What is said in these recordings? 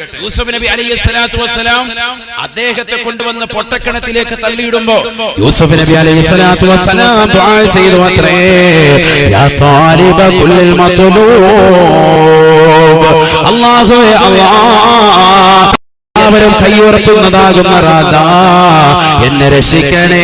യൂസുഫ് നബി അലൈഹിസ്സലാത്തു വസ്സലാം അദ്ദേഹത്തെ കൊണ്ടുവന്ന് പൊട്ടക്കിണറ്റിലേക്ക് തള്ളിയിടുമ്പോൾ യൂസുഫ് നബി അലൈഹിസ്സലാത്തു വസ്സലാം ദുആ ചെയ്തു അത്രേ, യാ താലിബ കുല്ലിൽ മത്ലൂബ്, അല്ലാഹുവേ അല്ലാഹ് അവരും കൈയുയർത്തുന്നതാകുന്ന റാദാ എന്നെ രക്ഷിക്കണേ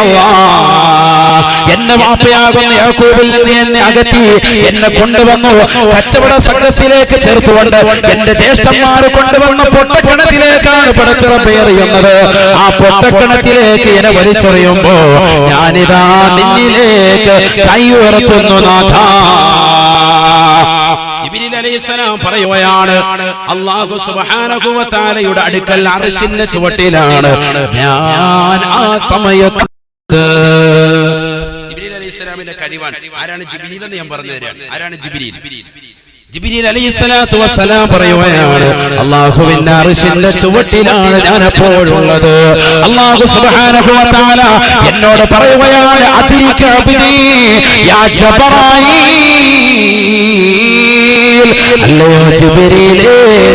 അല്ലാഹ്, എന്നെ വാപ്പയാകുന്ന യാക്കൂബിൽ നിന്ന് എന്നെ അകറ്റി എന്നെ കൊണ്ടുവന്നു കച്ചവട സംഘത്തിലേക്ക് ചേർത്തുകൊണ്ട് എന്റെ ജ്യേഷ്ഠന്മാർ കൊണ്ടുവന്ന പൊട്ടക്കിണറ്റിലേക്കാണ് പടച്ചിറപ്പ് എറിയുന്നത്. ആ പൊട്ടക്കിണറ്റിലേക്ക് എന്നെ വലിച്ചെറിയുമ്പോ ഞാനിതാ നിന്നിലേക്ക് കൈയുയർത്തുന്നു നാഥാ. ജിബ്രീൽ അലൈഹിസ്സലാം പറയുകയാണ്, അല്ലാഹു സുബ്ഹാനഹു വ തആലയുടെ അടുക്കൽ അർശിന്റെ ചുവട്ടിലാണ് ഞാൻ ആ സമയത്ത്. ജിബ്രീൽ അലൈഹിസ്സലാമിന്റെ കഴിവാണ്. ആരാണ് ജിബ്രീൽ എന്ന് ഞാൻ പറഞ്ഞു തരാം. ആരാണ് ജിബ്രീൽ? ജിബ്രീൽ അലൈഹിസ്സലാത്തു വസ്സലാം പറയുകയാണ്, അല്ലാഹുവിന്റെ അർശിന്റെ ചുവട്ടിലാണ് ഞാൻ എപ്പോഴുള്ളത്. അല്ലാഹു സുബ്ഹാനഹു വ തആല എന്നോട് പറയുകയാണ്, അദ്രിക അബ്ദി യാ ജിബ്രീൽ, അല്ലയോ ജിബ്രീലേ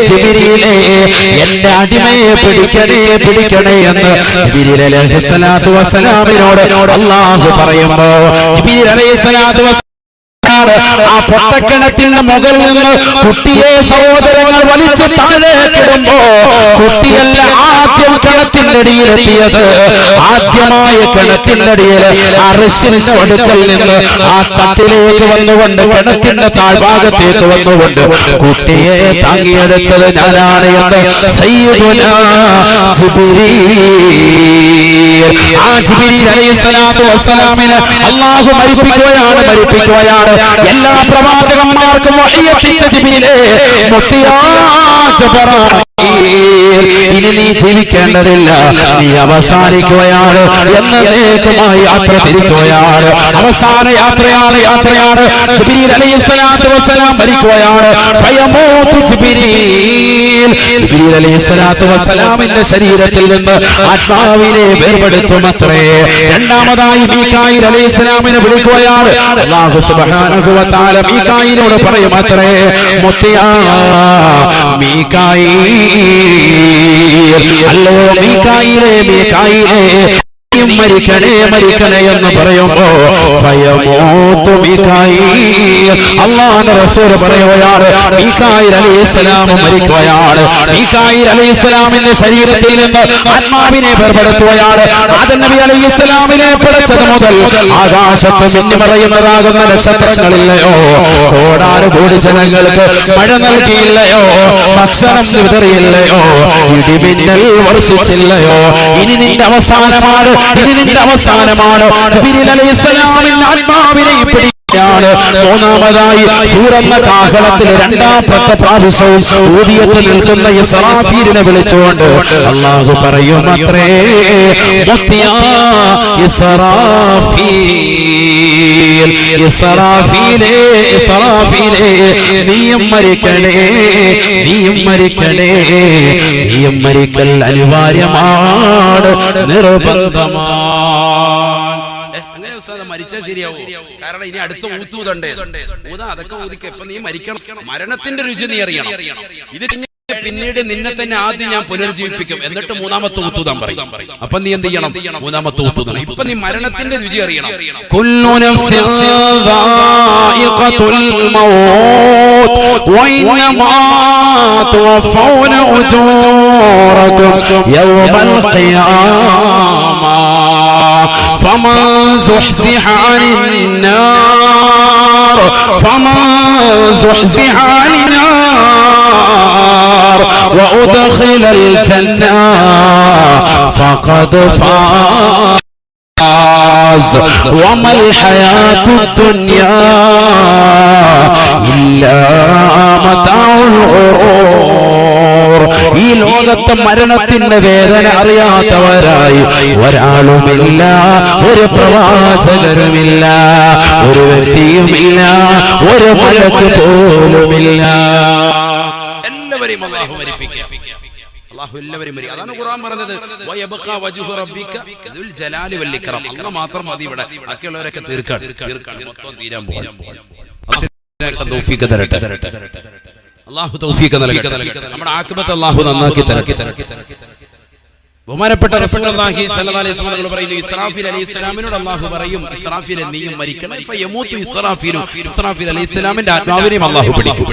ജിബ്രീലേ എന്റെ അടിമയെ പിടിക്കണേ എന്ന് ജിബ്രീൽ അലൈഹിസ്സലാത്തു വസ്സലാമിനോട് അല്ലാഹു പറയുമ്പോൾ ജിബ്രീൽ അലൈഹിസ്സലാത്തു വസ്സലാം ആ പൊട്ടക്കിണറ്റിന്റെ മുകളിൽ നിന്ന് കുട്ടിയെ സഹോദരങ്ങൾ വലിച്ചു താഴേക്കിടുമ്പോ കുട്ടിയല്ല ആദ്യം കിണറ്റിന്റെ അടിയിലെത്തിയത്. ആദ്യമായ കിണറ്റിന്റെ അടിയിൽ അർശിന്റെ അടുക്കൽ നിന്ന് ആ തട്ടിലേക്ക് വന്നുകൊണ്ട് കിണറ്റിന്റെ താഴ്ഭാഗത്തേക്ക് വന്നുകൊണ്ട് കുട്ടിയെ താങ്ങിയെടുത്തത് ഞാനാണ് എന്ന് സയ്യിദുനാ ജിബ്രീൽ. ആ ജിബ്രീൽ അലൈഹിസ്സലാത്തു വസ്സലാമിനെ അല്ലാഹു മരിപ്പിക്കുകയാണ്. എല്ലാ പ്രവാചകന്മാർക്കും വഹി എത്തിച്ച ജിബ്രീലേ, മുത്തിയാ ജിബ്രീൽ, ഇനി നീ ജീവിക്കേണ്ടതില്ല, നീ അവസാനിക്കുകയാണ്, എന്നേക്കുമായി യാത്ര തിരിക്കുകയാണ്. അവസാന യാത്രയാണ്. ജിബ്രീൽ അലൈഹിസ്സലാത്തു വസ്സലാം മരിക്കുകയാണ്. ഫയമൂതു ജിബ്രീൽ, ജിബ്രീൽ അലൈഹിസ്സലാത്തു വസ്സലാമിന്റെ ശരീരത്തിൽ നിന്ന് ആത്മാവിനെ വേർപെടുത്തുമത്രേ. രണ്ടാമതായി മീകായിൽ അലൈഹിസ്സലാമിനെ വിളിക്കുകയാണ്. അല്ലാഹു സുബ്ഹാനഹു വ തആല മീകായിലോട് പറയുമത്രേ, മുത്തിയാ മീകായിൽ, അല്ലയോ മീകായിലേ മരിക്കണേ എന്ന് പറയുമ്പോ ഫയമൂതു മീകായിൽ, അല്ലാഹുവിന്റെ റസൂൽ പറയുകയാണ്, മീകായിൽ അലൈഹിസ്സലാം മരിക്കുകയാണ്. മീകായിൽ അലൈഹിസ്സലാമിന്റെ ശരീരത്തിൽ നിന്ന് ആത്മാവിനെ വേർപെടുത്തുകയാണ്. ആദം നബി അലൈഹിസ്സലാമിനെ പടച്ചത് മുതൽ ആകാശത്ത് മിന്നി മറയുന്നതാകുന്ന നക്ഷത്രങ്ങളില്ലയോ, കോടാനുകോടി ജനങ്ങൾക്ക് മഴ നൽകിയില്ലയോ, ഭക്ഷണം വിതറിയില്ലയോ, ഇടിമിന്നൽ വർഷിച്ചില്ലയോ, ഇനി നിന്റെ അവസാനമാണ്. ജിബ്രീൽ അലൈഹിസ്സലാമിന്റെ ആത്മാവിനെ പിടിക്കുകയാണ്. മൂന്നാമതായി സൂറന്ന കാഹളത്തിൽ രണ്ടാമത്തെ പ്രാവശ്യവും ഊതിയത്തിൽ നിൽക്കുന്ന ഇസ്രാഫീലിനെ വിളിച്ചുകൊണ്ട് അല്ലാഹു പറയുമത്രേ, മുത്തിയാ ഇസ്രാഫീലേ നീയും മരിക്കൽ അനിവാര്യമാണ്, നിർബന്ധമാണ്. മരിച്ചാൽ ശരിയാവും. കാരണം ഇനി അടുത്ത ഊത്തൂതണ്ടേ അതൊക്കെ ഊതിക്ക. ഇപ്പൊ നീ മരിക്കണം, മരണത്തിന്റെ രുചി നീ അറിയണം. ഇത് പിന്നീട് നിന്നെ തന്നെ ആദ്യം ഞാൻ പുനർജീവിപ്പിക്കും, എന്നിട്ട് മൂന്നാമത്തെ ഊത്തൂതാൻ പറയും. അപ്പൊ നീ എന്ത് ചെയ്യണം? മൂന്നാമത്തെ ഊത്തൂതണം. ഇപ്പൊ നീ മരണത്തിന്റെ രുചി അറിയണം. കുല്ലു നഫ്സിൻ ദായിഖത്തുൽ മൗത്ത് വഇന്നമാ തുവഫൗന ഉജൂറകും യൗമൽ ഖിയാമ ഫമൻ സുഹ്സിഹ അനിൻ നാർ وأدخل الجنة فقد فاز وما الحياة الدنيا إلا متاع الغرور. ഈ ലോകത്തെ മരണത്തിന്റെ വേദന അറിയാത്തവരായി ഒരാളുമില്ല, ഒരു പ്രവാചകരുമില്ല, ഒരു വ്യക്തിയുമില്ല, ഒരു മലക്ക് പോലുമില്ല. എല്ലാവരെയും അല്ലാഹു മരിപ്പിക്കും. അല്ലാഹു എല്ലാവരെയും മരിക്കും. അതാണ് ഖുർആൻ പറഞ്ഞത്, വയബ്ഖാ വജ്ഹു റബ്ബിക ദുൽ ജലാലി വൽ ഇക്റാം. അല്ലാഹു മാത്രം മതി ഇവിടെ, ബാക്കിയുള്ളവരൊക്കെ തീർക്കാൻ മൊത്തം തീരാൻ പോകും. തൗഫീഖ് തരട്ടെ. അല്ലാഹു തൗഫീഖ് നൽകട്ടെ. നമ്മുടെ ആഖിബത്ത് അല്ലാഹു നന്നാക്കി തരട്ടെ. ബഹുമാനപ്പെട്ട റസൂലുള്ളാഹി സ്വല്ലല്ലാഹു അലൈഹി വസല്ലം പറയുന്നു, ഇസ്രാഫീൽ അലൈഹിസ്സലാമിനോട് അല്ലാഹു പറയും, ഇസ്രാഫീൽ നീയും മരിക്കണം. ഫയമൂതു ഇസ്രാഫീൽ, ഇസ്രാഫീൽ അലൈഹിസ്സലാമിന്റെ ആത്മാവിനെയും അല്ലാഹു പിടിക്കും,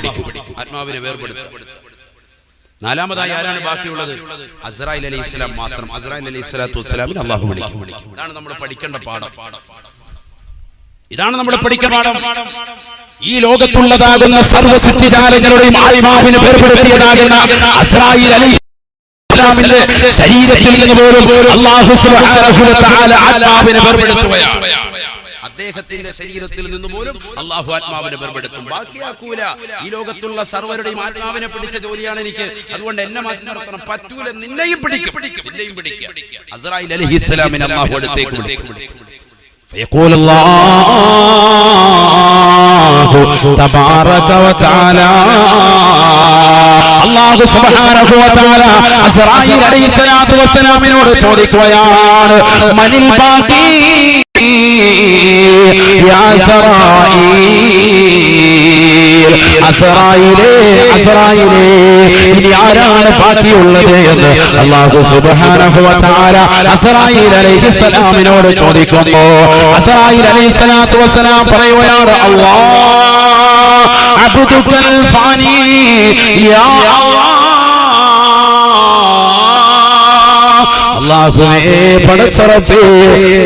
ആത്മാവിനെ വേർപെടുത്തും. നാലാമതായി ആരാണ് ബാക്കിയുള്ളത്? അസ്രായിൽ അലൈഹിസ്സലാം മാത്രം. അസ്രായിൽ അലൈഹിസ്സലാത്തു വസ്സലാമിനെ അല്ലാഹു വിളിക്കും. ഇതാണ് നമ്മൾ പഠിക്കേണ്ട പാഠം. ഇതാണ് നമ്മൾ പഠിക്കേണ്ട പാഠം. ഈ ലോകത്തുള്ളതാകുന്ന സർവ്വ സൃഷ്ടിജാലങ്ങളുടെയും ആത്മാവിനെ വേർപെടുത്തിയതാകുന്ന അസ്രായിൽ അലൈഹിസ്സലാമിന്റെ ശരീരത്തിൽ നിന്ന് പോലും അല്ലാഹു സുബ്ഹാനഹു വ തആല ആത്മാവിനെ വേർപെടുത്തുകയാണ്. അദ്ദേഹത്തിന്റെ ശരീരത്തിൽ നിന്ന് പോലും അല്ലാഹു ആത്മാവിനെ വേർപെടുത്തും, ബാക്കിയാക്കൂല. ഈ ലോകത്തുള്ള സർവരുടെയും ആത്മാവിനെ പിടിച്ച ജോലിയാണ് എനിക്ക്. അതുകൊണ്ട് എന്നെ മാറ്റി നിർത്തണം, പറ്റൂല. നിന്നെയും പിടിക്കും. അസ്രായിൽ അലൈഹിസ്സലാമിനെ അല്ലാഹു അടുത്തേക്ക് വിളിക്കും. فيقول الله تبارك وتعالى, അല്ലാഹു സുബ്ഹാനഹു വ തആല അസ്രായിൽ അലൈഹിസ്സലാത്തു വസ്സലാമിനോട് ചോദിക്കുകയാണ്, മനിൽ ബാഖി യാ അസ്രായിലേ, ഇനി ആരാണ് ബാക്കിയുള്ളത് എന്ന് അല്ലാഹു സുബ്ഹാനഹു വ തആല അസ്രായിൽ അലൈഹിസ്സലാമിനോട് ചോദിക്കുമ്പോൾ അസ്രായിൽ അലൈഹിസ്സലാത്തു വസ്സലാം പറയുകയാണ്, അല്ലാഹ് അബ്ദുകൽ ഫാനി യാ അല്ലാഹുവേ, പടച്ചറബേ,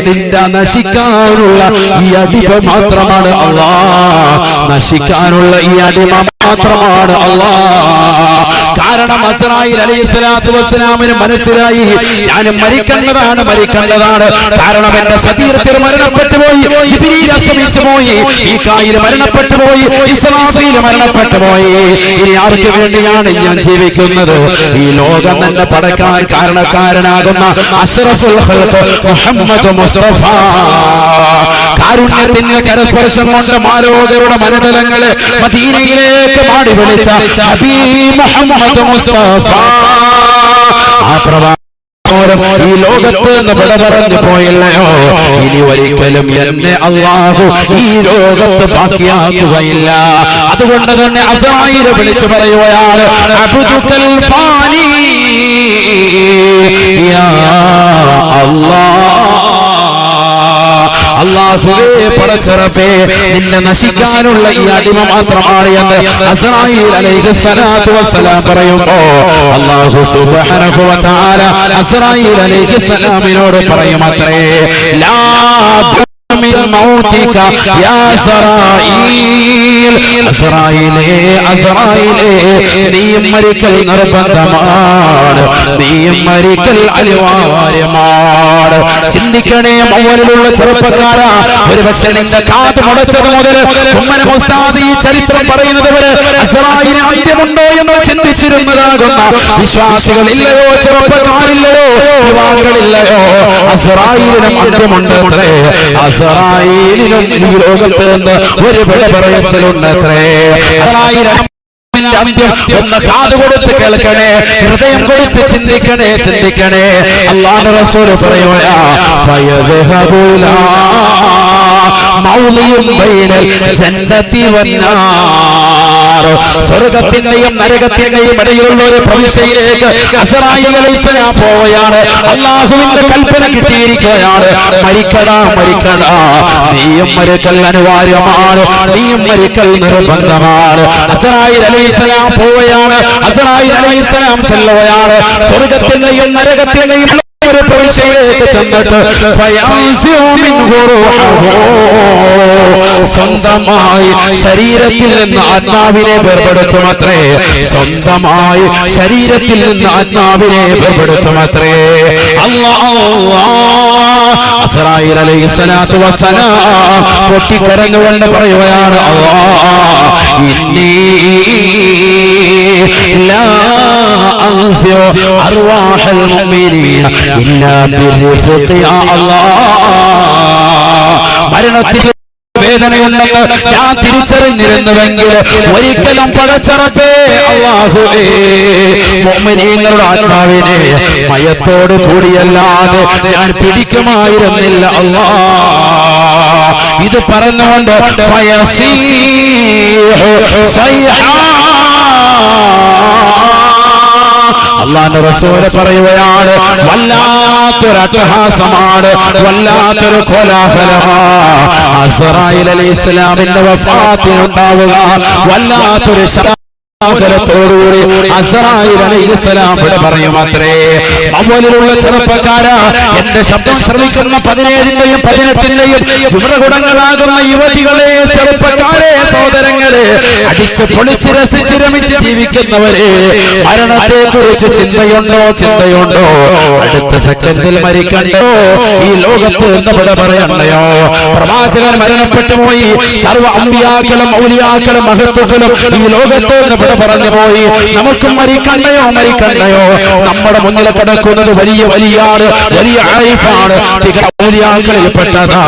നിന്റെ നശിക്കാനുള്ള ഈ അടിമ മാത്രമാണ് അല്ലാഹ്, നശിക്കാനുള്ള ഈ അടിമ മാത്രമാണ് അല്ലാഹ്. കാരണം അസ്രായിൽ അലൈഹിസ്സലാത്തു വസ്സലാമിന് മനസ്സിലായി, ഞാൻ മരിക്കേണ്ടതാണ്. കാരണം എന്റെ ശരീരത്തിൽ മരണപ്പെട്ടു പോയി, ജിബ്രീൽ അസ്തമിച്ചു പോയി, മീകായിൽ മരണപ്പെട്ടു പോയി, ഇസ്രാഫീൽ മരണപ്പെട്ടു പോയി. ഇനി ആർക്ക് വേണ്ടിയാണ് ഞാൻ ജീവിക്കുന്നത്? ഈ ലോകം തന്നെ പടക്കാൻ കാരണക്കാരനാകുന്ന അഷ്റഫുൽ ഖൽഖ് മുഹമ്മദ് മുസ്തഫ, കാരുണ്യത്തിന്റെ കരസ്പർശം കൊണ്ട് മാലോകരുടെ മനതലങ്ങളെ മദീനയിലേക്ക് മാടി വിളിച്ച ഹബീബ് മുഹമ്മദ് മുസ്തഫ, ആ ഈ ലോകത്ത് നിന്ന് വിട പറഞ്ഞു പോയില്ലയോ, ഇനി ഒരിക്കലും എന്നെ അല്ലാഹു ഈ ലോകത്ത് ബാക്കിയാക്കുകയില്ല. അതുകൊണ്ട് തന്നെ അസ്രായിൽ വിളിച്ചു പറയുകയാണ്, അബ്ദുകൽ ഫാനി യാ അല്ലാഹ്, അല്ലാഹുവേ, പടച്ചറബേ, നിന്നെ നശിക്കാനുള്ള ഈ അടിമ മാത്രമാണ് എന്ന് അസ്രായിൽ അലൈഹിസ്സലാത്തു വസ്സലാം പറയുമ്പോൾ അല്ലാഹു സുബ്ഹാനഹു വ തആല അസ്രായിൽ അലൈഹിസ്സലാമിനോട് പറയുമത്രേ, ലാ മിൻ മൗതിക യാ അസ്രായിൽ, അസ്രായിലേ, നീയും മരിക്കൽ നിർബന്ധമാണ്, നീയും മരിക്കൽ അനിവാര്യമാണ്. ചിന്തിക്കണേ മൗലിലുള്ള ചെറുപ്പക്കാരാ, ഒരുപക്ഷെ നിന്റെ കാത് മുടച്ചത് മുതൽ ഉമ്മന മുസാദി ചരിത്രം പറയുന്നത് വരെ അസ്രായിന് അന്ത്യമുണ്ടോ എന്ന് ചിന്തിച്ചിരുന്നതാകുന്ന വിശ്വാസികളില്ലയോ, ചെറുപ്പക്കാരില്ലയോ, യുവാക്കളില്ലയോ? അസ്രായിലിനും അന്ത്യമുണ്ടത്രേ. അസ്രായിലിനും ഈ ലോകത്ത് നിന്ന് ഒരു വിട പറയലുണ്ടത്രേ. അന്ത്യം ഒന്ന് കാത് കൊടുത്ത് കേൾക്കണേ, ഹൃദയം കൊടുത്ത് ചിന്തിക്കണേ. അല്ലാഹുവിന്റെ റസൂൽ പറയുകയാ, ഫയദ്ഹബുല മൗലിയും ബൈനൽ ജന്നതി വന്നാർ, സ്വർഗ്ഗത്തിന്റെയും നരകത്തിന്റെയും ഇടയിലുള്ള ഒരു പ്രവിശ്യയിലേക്ക് അസ്രായിൽ അലൈഹിസ്സലാം പോവുകയാണ്. അല്ലാഹുവിന്റെ കൽപ്പന കിട്ടിയിരിക്കുകയാണ്, മരിക്കടാ, നീയും മരിക്കൽ അനിവാര്യമാണ്, നീയും മരിക്കൽ നിർബന്ധമാണ്. അസ്രായിൽ അലൈഹിസ്സലാം പോവുകയാണ്. അസ്രായിൽ അലൈഹിസ്സലാം ചെല്ലുകയാണ്. സ്വർഗ്ഗത്തിന്റെയും നരകത്തിന്റെയും ഒരു പ്രവിശ്യയിലേക്ക് ചെന്നിട്ട് സ്വന്തമായി ശരീരത്തിൽ നിന്ന് ആത്മാവിനെ വേർപെടുത്തുമത്രേ. സ്വന്തമായി ശരീരത്തിൽ നിന്ന് ആത്മാവിനെ വേർപെടുത്തുമത്രേ. അസ്രായിൽ അലൈഹിസ്സലാത്തു വസ്സലാം പൊട്ടിക്കരഞ്ഞുകൊണ്ട് പറയുകയാണ്, ഇന്നി ലാ അൻസിഉ അർവാഹൽ മുഅ്മിനീന ഇല്ലാ ബിർഫഖി യാ അല്ലാഹ്. മരണത്തിന്റെ വേദനയുണ്ടെന്ന് ഞാൻ തിരിച്ചറിഞ്ഞിരുന്നുവെങ്കിൽ ഒരിക്കലും പടച്ചറബേ അല്ലാഹുവേ മുഅ്മിനീങ്ങളുടെ ആത്മാവിനെ മയത്തോട് കൂടിയല്ലാതെ ഞാൻ പിടിക്കുമായിരുന്നില്ല അല്ലാഹ്. ഇത് പറഞ്ഞുകൊണ്ട് ഫയസീഹു സയ്ഹാ അല്ലാഹുവിന്റെ റസൂൽ പറയുകയാണ്, വല്ലാത്തൊരു അട്ടഹാസമാണ്, വല്ലാത്തൊരു കോലാഹലമാണ് അസ്റായീൽ അലൈഹിസ്സലാമിന്റെ വഫാത്തിന് ഉണ്ടാവുക. വല്ലാത്തൊരു ോടുകൂടി അസ്റായീൽ അലൈഹിസ്സലാം പറയുമത്രേ, അവലിലുള്ള ചെറുപ്പക്കാരാ, എന്റെ ശബ്ദം ശ്രമിക്കുന്ന 17ന്റെയും 18ന്റെയും യുവകുടങ്ങളാകുന്ന യുവതികളെ, ചെറുപ്പക്കാരെ, സഹോദരങ്ങളെ, അടിച്ച് പൊളിച്ച് രസിച്ച് രമിച്ച് ജീവിക്കുന്നവരെ, മരണത്തെ കുറിച്ച് ചിന്തയുണ്ടോ? അടുത്ത സെക്കൻഡിൽ മരിക്കണ്ടോ? ഈ ലോകത്ത് എന്ന് പറയണ്ടയോ? പ്രവാചകൻ മരണപ്പെട്ടു പോയി, സർവ്വ അമ്പിയാക്കളും ഔലിയാക്കളും മഹത്തുക്കളും ഈ ലോകത്ത് പറഞ്ഞു പോയി. നമുക്കും മരിക്കണ്ടയോ? നമ്മുടെ മുന്നിൽ കിടക്കുന്നത് വലിയ ആരിഫാണ്, ഔലിയാക്കളിൽപ്പെട്ടതാ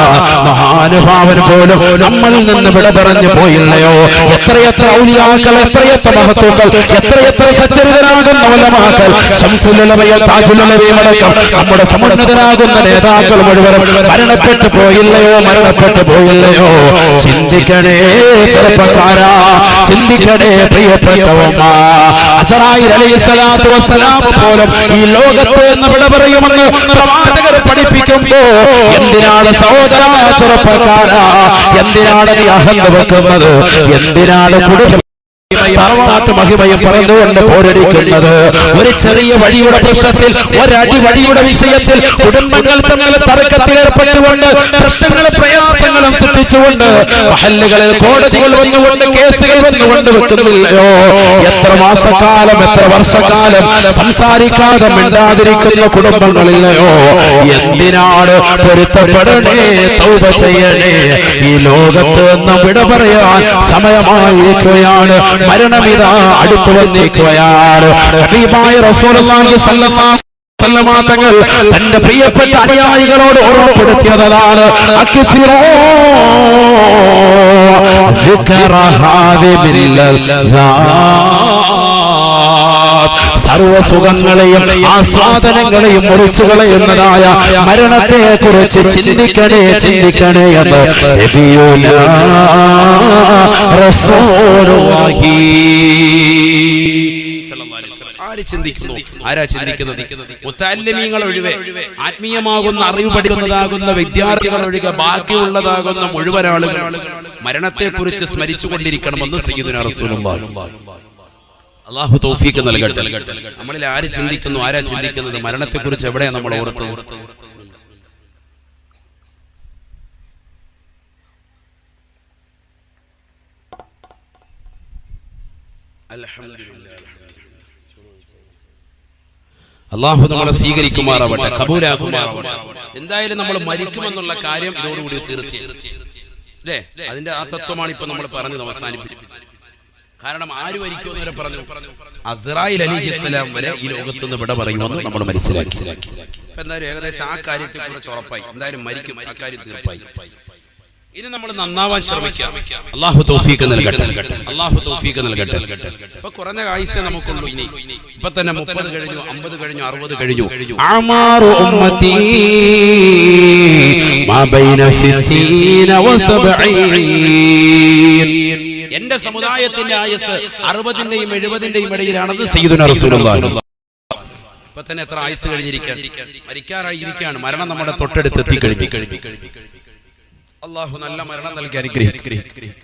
മഹാനുഭാവൻ പോലും നമ്മളിൽ നിന്ന് വിട പറഞ്ഞു പോയില്ലയോ? എത്രയെത്ര ഔലിയാക്കൾ, എത്രയെത്ര മഹത്തുക്കൾ, എത്രയെത്ര സച്ചരിതരാകുന്ന ഉലമാക്കൾ, ശംസുലുലമയും താജുലുലമയും അടക്കം നമ്മുടെ സമുന്നതരാകുന്ന നേതാക്കൾ മുഴുവനും മരണപ്പെട്ടു പോയില്ലയോ? ചിന്തിക്കണേ ചെറുപ്പക്കാരാ, ചിന്തിക്കണേ പ്രിയപ്പെട്ടവന്മാ. അസ്റായീൽ അലൈഹിസ്സലാത്തു വസ്സലാം പോലും ഈ ലോകത്ത് എന്ന് വിട പറയുമെന്ന് പ്രവാചകർ പഠിപ്പിക്കുമ്പോ എന്തിനാണ് സഹോദരാ, ചെറുപ്പക്കാരാ, എന്തിനാണ് നീ അഹന്ത വെക്കുന്നത്? എന്തിനാണ് കുടുംബ തറവാട്ട് മഹിമയും പറഞ്ഞുകൊണ്ട് പോരടിക്കുന്നത്? ഒരു ചെറിയ വഴിയുടെ പ്രശ്നത്തിൽ, ഒരടി വഴിയുടെ വിഷയത്തിൽ കുടുംബങ്ങൾ തമ്മിൽ തർക്കത്തിലേർപ്പെട്ടുകൊണ്ട് പ്രശ്നങ്ങളും പ്രയാസങ്ങളും സൃഷ്ടിച്ചുകൊണ്ട് മഹല്ലുകളിൽ കോടതികൾ വന്നുകൊണ്ട് കേസുകൾ വന്നുകൊണ്ട് വെക്കുന്നില്ലയോ? എത്ര മാസക്കാലം, എത്ര വർഷക്കാലം സംസാരിക്കാതെ മിണ്ടാതിരിക്കുന്ന കുടുംബങ്ങളില്ലയോ? എന്തിനാണ്? പൊരുത്തപ്പെടണേ, തൗബ ചെയ്യണേ. ഈ ലോകത്ത് നിന്ന് വിട പറയാൻ സമയമായിരിക്കുകയാണ്. മരണമിതാ അടുത്തു വന്നിരിക്കുകയാണ്. ഹബീബായ റസൂലുള്ളാഹി സ്വല്ലല്ലാഹു അലൈഹി വസല്ലം തങ്ങൾ തന്റെ പ്രിയപ്പെട്ട അനുയായികളോട് ഓർമ്മപ്പെടുത്തിയതാണ്, സർവസുഖങ്ങളെയും ആസ്വാദനങ്ങളെയും മുറിച്ചു കളയുന്നതായ മരണത്തെ കുറിച്ച് ചിന്തിക്കണേ എന്ന് റസൂലുള്ളാഹി. ആരാ ചിന്തിക്കുന്നത്? മുത്തഅല്ലിമീങ്ങൾ ഒഴികെ, ആത്മീയമാകുന്ന അറിവ് പഠിക്കുന്നതാകുന്ന വിദ്യാർത്ഥികൾ ഒഴികെ ബാക്കിയുള്ളതാകുന്ന മുഴുവൻ ആളുകൾ മരണത്തെ കുറിച്ച് സ്മരിച്ചുകൊണ്ടിരിക്കണമെന്ന് സയ്യിദുനാ റസൂലുള്ളാഹി. അല്ലാഹു തൗഫീഖ് നൽകട്ടെ. നമ്മളിൽ ആരാ ചിന്തിക്കുന്നത്? മരണത്തെ കുറിച്ച് എവിടെയാണ് നമ്മൾ ഓർത്തത്? അല്ലാഹു നമ്മളെ സ്വീകരിക്കുമാറാവട്ടെ, കബൂലാക്കുമാറാവട്ടെ. എന്തായാലും നമ്മൾ മരിക്കുമെന്നുള്ള കാര്യം ഇതോടുകൂടി തീർച്ചയായും അല്ലേ? അതിന്റെ ആ തത്വമാണ് ഇപ്പൊ നമ്മൾ പറഞ്ഞത് അവസാനിപ്പിച്ചത്. കാരണം ആര് മരിക്കുമെന്ന് പറഞ്ഞു, അസ്റായീൽ അലൈഹിസ്സലാം വരെ ഈ ലോകത്ത് നിന്ന് വിട പറയുമെന്ന് നമ്മൾ മനസ്സിലാക്കി. എന്തായാലും ഏകദേശം ആ കാര്യത്തെ കുറിച്ച് ഉറപ്പായി. എന്തായാലും മരിക്കും, അക്കാര്യം തീർപ്പായി. ഇനി നമ്മൾ നന്നാവാൻ ശ്രമിക്കാം. അല്ലാഹു തൗഫീഖ് നൽകട്ടെ. ഇപ്പൊ കുറഞ്ഞ ആയുസ്സേ നമുക്കുള്ളൂ. ഇപ്പൊ തന്നെ 30 കഴിഞ്ഞു, 50 കഴിഞ്ഞു, 60 കഴിഞ്ഞു. അമാറു ഉമ്മത്തി മാ ബൈന 60 വ 70. എന്റെ സമുദായത്തിന്റെ ആയുസ് 60ന്റെയും 70ന്റെയും ഇടയിലാണെന്ന് സയ്യിദുനാ റസൂലുള്ളാഹി. ഇപ്പൊ തന്നെ എത്ര ആയുസ് കഴിഞ്ഞിരിക്കുകയാണ്, മരിക്കാറായിരിക്കുകയാണ്. മരണം നമ്മുടെ തൊട്ടടുത്ത് എത്തിക്കഴിഞ്ഞു. അല്ലാഹു നല്ല മരണം നൽകി അനുഗ്രഹിക്കട്ടെ.